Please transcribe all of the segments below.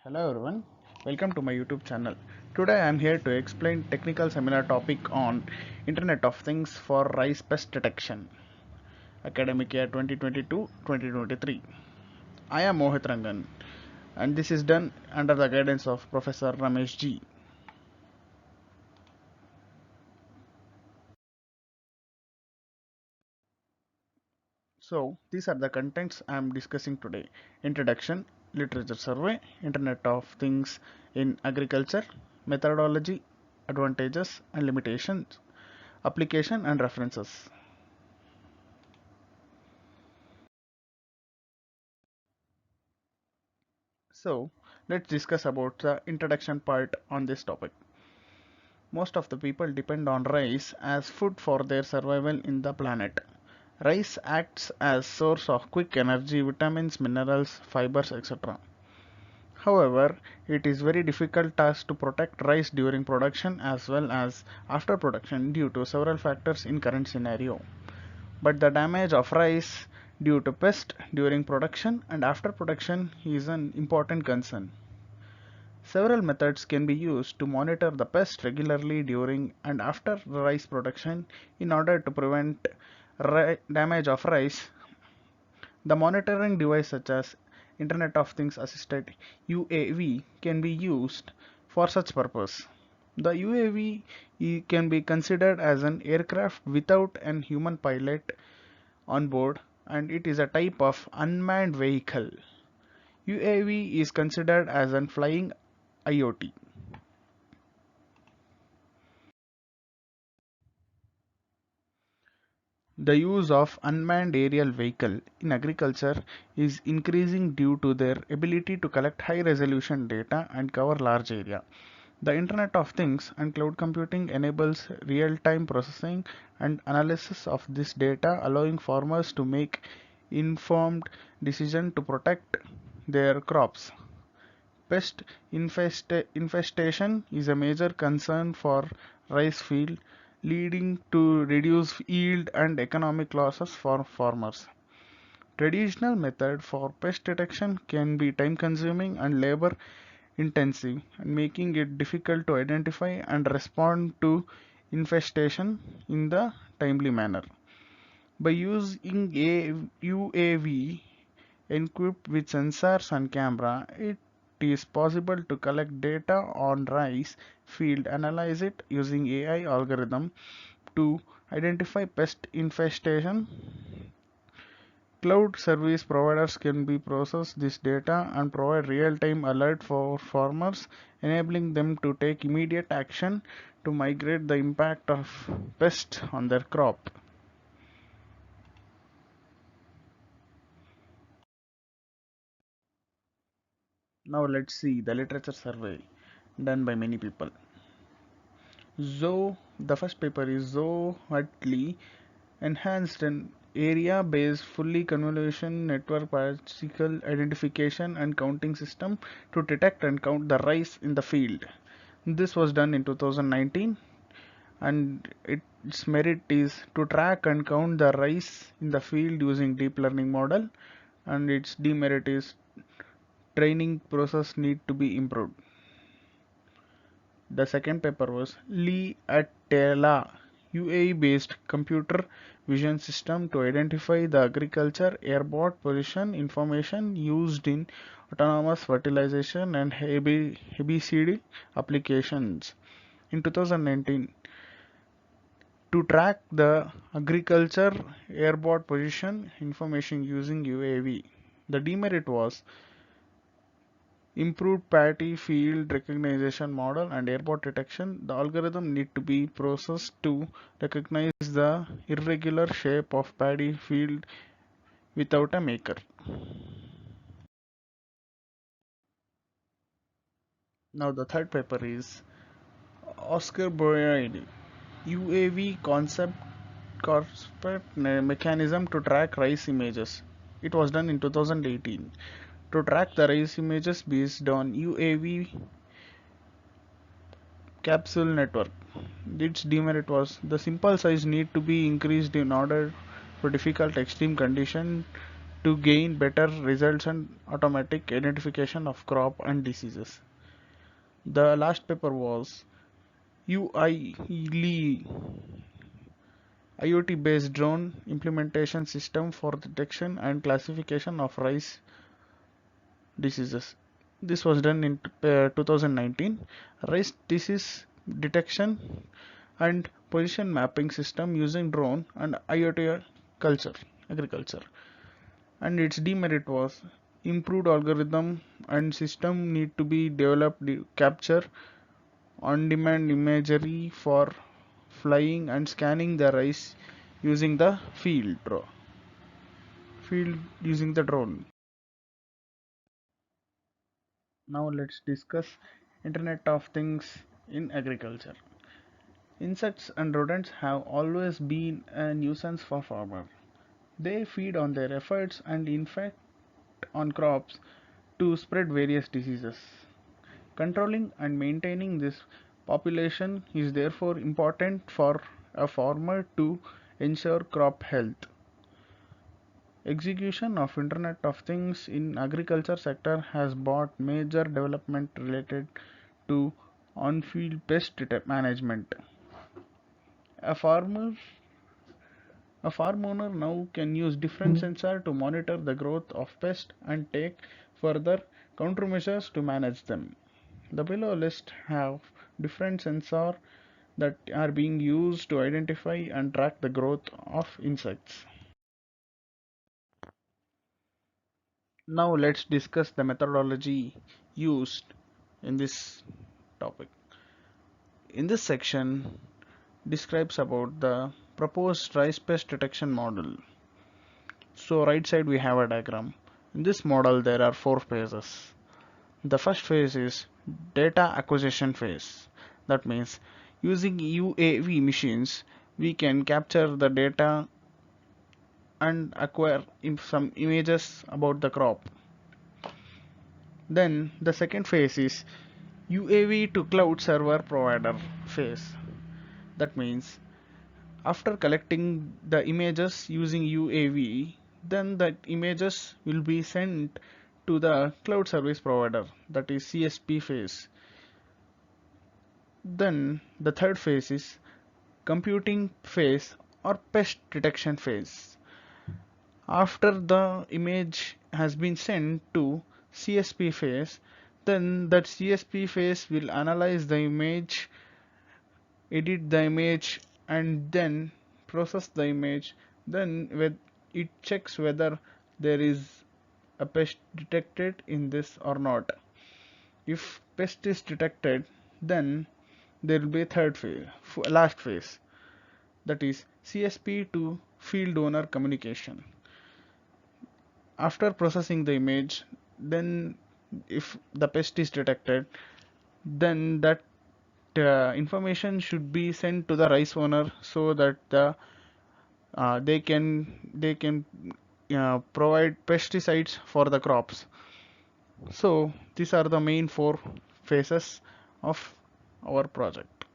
Hello everyone, welcome to my YouTube channel. Today I am here to explain technical seminar topic on Internet of Things for rice pest detection. Academic year 2022-2023. I am Mohit Rangan and this is done under the guidance of Professor Ramesh G. So these are the contents I am discussing today. Introduction, literature survey, Internet of Things in agriculture, methodology, advantages and limitations, application and references. So let's discuss about the introduction part on this topic. Most of the people depend on rice as food for their survival in the planet. Rice acts as source of quick energy, vitamins, minerals, fibers, etc. However, it is very difficult task to protect rice during production as well as after production due to several factors in current scenario. But the damage of rice due to pest during production and after production is an important concern. Several methods can be used to monitor the pest regularly during and after rice production in order to prevent damage of rice. The monitoring device such as Internet of Things assisted UAV can be used for such purpose. The UAV can be considered as an aircraft without an human pilot on board, and it is a type of unmanned vehicle. UAV is considered as an flying IoT. The use of unmanned aerial vehicle in agriculture is increasing due to their ability to collect high resolution data and cover large area. The Internet of Things and cloud computing enables real-time processing and analysis of this data, allowing farmers to make informed decisions to protect their crops. Pest infestation is a major concern for rice field, leading to reduced yield and economic losses for farmers. Traditional method for pest detection can be time consuming and labor intensive, making it difficult to identify and respond to infestation in the timely manner. By using a UAV equipped with sensors and camera, it is possible to collect data on rice field, analyze it using AI algorithm to identify pest infestation. Cloud service providers can be process this data and provide real-time alert for farmers, enabling them to take immediate action to mitigate the impact of pest on their crop. Now let's see the literature survey done by many people. The first paper is Zoe Hartley enhanced an area-based fully convolution network particle identification and counting system to detect and count the rice in the field. This was done in 2019, and its merit is to track and count the rice in the field using deep learning model, and its demerit is training process need to be improved. The second paper was Lee at Tela UAE-based computer vision system to identify the agriculture airborne position information used in autonomous fertilization and herbicide applications. In 2019, to track the agriculture airborne position information using UAV, the demerit was improved paddy field recognition model and airport detection. The algorithm need to be processed to recognize the irregular shape of paddy field without a maker. Now the third paper is Oscar Boyd UAV concept mechanism to track rice images. It was done in 2018 to track the rice images based on UAV capsule network. Its demerit was the simple size need to be increased in order for difficult extreme condition to gain better results and automatic identification of crop and diseases. The last paper was UI IoT based drone implementation system for detection and classification of rice diseases. This was done in 2019. Rice disease detection and position mapping system using drone and IoT agriculture. And its demerit was improved algorithm and system need to be developed to capture on-demand imagery for flying and scanning the rice using the field using the drone. Now let's discuss Internet of Things in agriculture. Insects and rodents have always been a nuisance for farmers. They feed on their efforts and infect on crops to spread various diseases. Controlling and maintaining this population is therefore important for a farmer to ensure crop health. Execution of Internet of Things in agriculture sector has brought major development related to on-field pest management. A farmer a farm owner now can use different sensors to monitor the growth of pests and take further countermeasures to manage them. The below list have different sensors that are being used to identify and track the growth of insects. Now let's discuss the methodology used in this topic. In this section describes about the proposed rice pest detection model. So right side we have a diagram. In this model there are four phases. The first phase is data acquisition phase. That means using UAV machines we can capture the data and acquire some images about the crop. Then the second phase is UAV to cloud server provider phase. That means after collecting the images using UAV, then the images will be sent to the cloud service provider, that is CSP phase. Then the third phase is computing phase or pest detection phase. After the image has been sent to CSP phase, then that CSP phase will analyze the image, edit the image, and then process the image. Then it checks whether there is a pest detected in this or not. If pest is detected, then there will be a third phase, last phase, that is CSP to field owner communication. After processing the image, then if the pest is detected, then that information should be sent to the rice owner so that they can provide pesticides for the crops. So these are the main four phases of our project.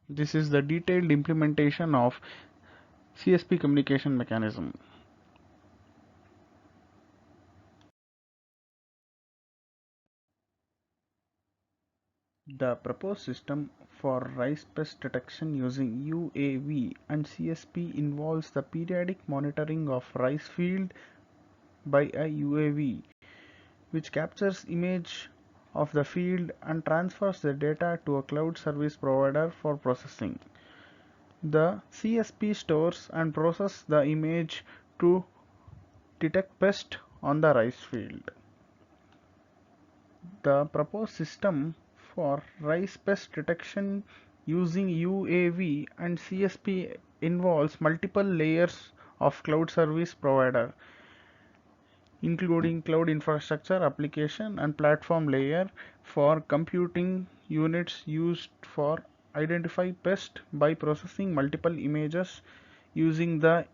This is the detailed implementation of CSP communication mechanism. The proposed system for rice pest detection using UAV and CSP involves the periodic monitoring of rice field by a UAV, which captures image of the field and transfers the data to a cloud service provider for processing. The CSP stores and processes the image to detect pest on the rice field. The proposed system for rice pest detection using UAV and CSP involves multiple layers of cloud service provider, including cloud infrastructure, application, and platform layer for computing units used for identify pest by processing multiple images using the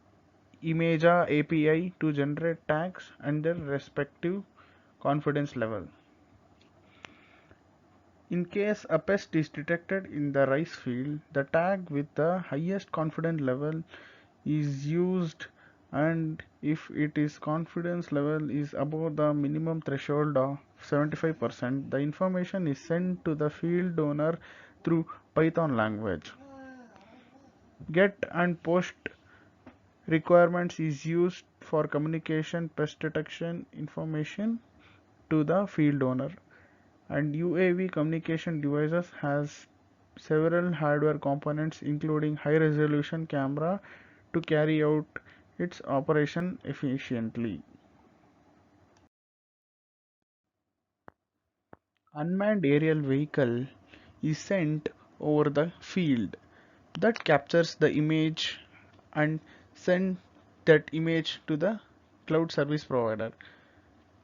Imaja API to generate tags and their respective confidence level. In case a pest is detected in the rice field, the tag with the highest confidence level is used, and if its confidence level is above the minimum threshold of 75%, the information is sent to the field owner through Python language. Get and post requirements is used for communication pest detection information to the field owner, and UAV communication devices has several hardware components including high resolution camera to carry out its operation efficiently. Unmanned aerial vehicle is sent over the field that captures the image and send that image to the cloud service provider.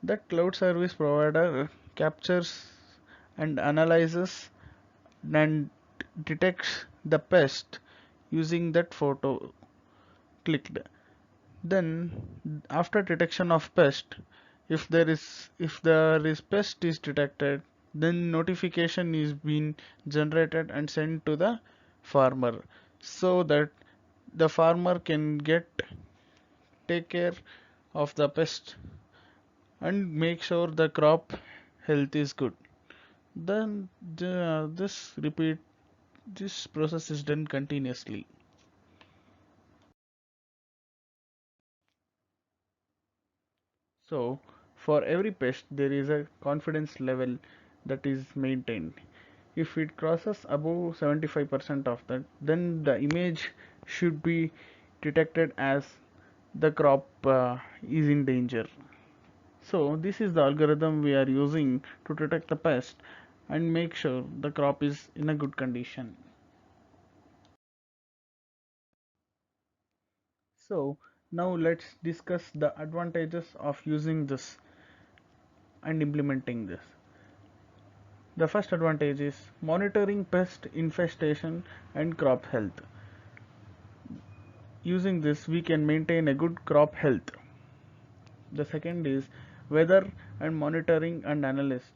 That cloud service provider captures and analyzes and detects the pest using that photo clicked. Then after detection of pest, if there is pest is detected, then notification is being generated and sent to the farmer so that the farmer can take care of the pest and make sure the crop health is good. Then this process is done continuously. So for every pest there is a confidence level that is maintained. If it crosses above 75% of that, then the image should be detected as the crop is in danger. So this is the algorithm we are using to detect the pest and make sure the crop is in a good condition. So now let's discuss the advantages of using this and implementing this. The first advantage is monitoring pest infestation and crop health. Using this, we can maintain a good crop health. The second is weather and monitoring and analysis.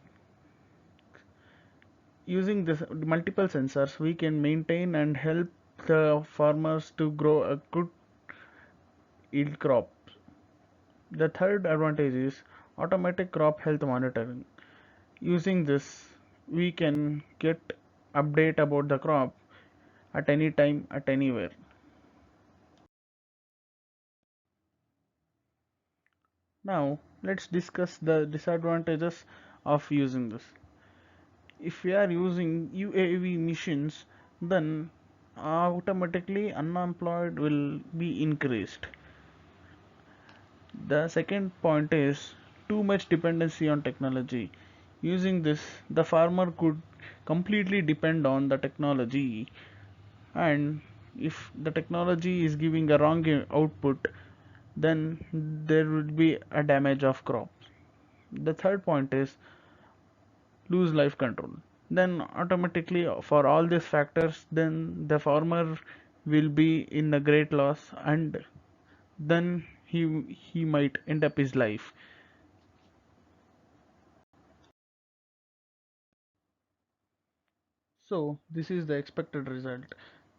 Using this multiple sensors, we can maintain and help the farmers to grow a good yield crop. The third advantage is automatic crop health monitoring. Using this, we can get update about the crop at any time, at anywhere. Now, let's discuss the disadvantages of using this. If we are using UAV missions, then automatically unemployed will be increased. The second point is too much dependency on technology. Using this, the farmer could completely depend on the technology, and if the technology is giving a wrong output, then there would be a damage of crops. The third point is lose life control. Then automatically for all these factors, then the farmer will be in a great loss, and then he might end up his life. So this is the expected result.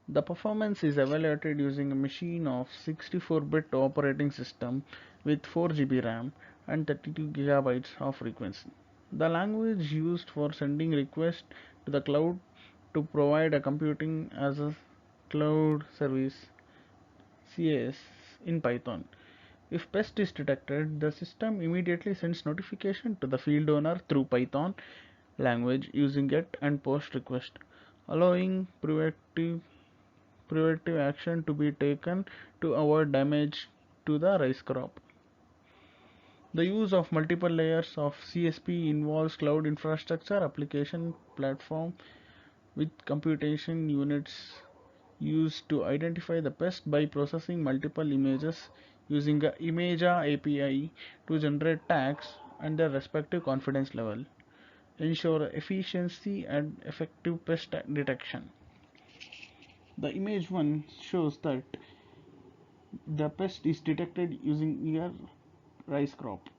The performance is evaluated using a machine of 64-bit operating system with 4 GB RAM and 32 gigabytes of frequency. The language used for sending requests to the cloud to provide a computing as a cloud service CAS in Python. If pest is detected, the system immediately sends notification to the field owner through Python language using get and post request, allowing preventive action to be taken to avoid damage to the rice crop. The use of multiple layers of CSP involves cloud infrastructure application platform with computation units used to identify the pest by processing multiple images using a Imaja API to generate tags and their respective confidence level, ensure efficiency and effective pest detection. The image 1 shows that the pest is detected using your rice crop.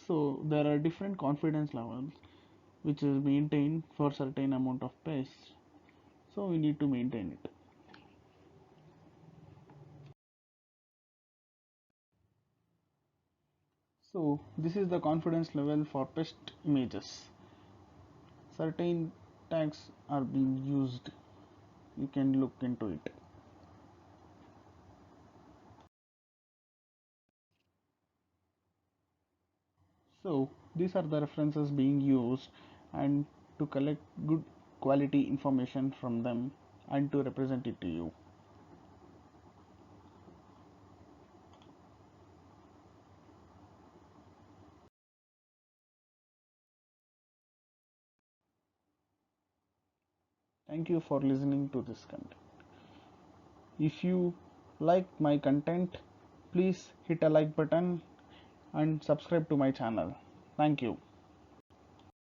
So there are different confidence levels. which is maintained for certain amount of pests, so we need to maintain it. So this is the confidence level for pest images. Certain tags are being used, you can look into it. So these are the references being used and to collect good quality information from them and to represent it to you. Thank you for listening to this content. If you like my content, please hit a like button and subscribe to my channel. Thank you.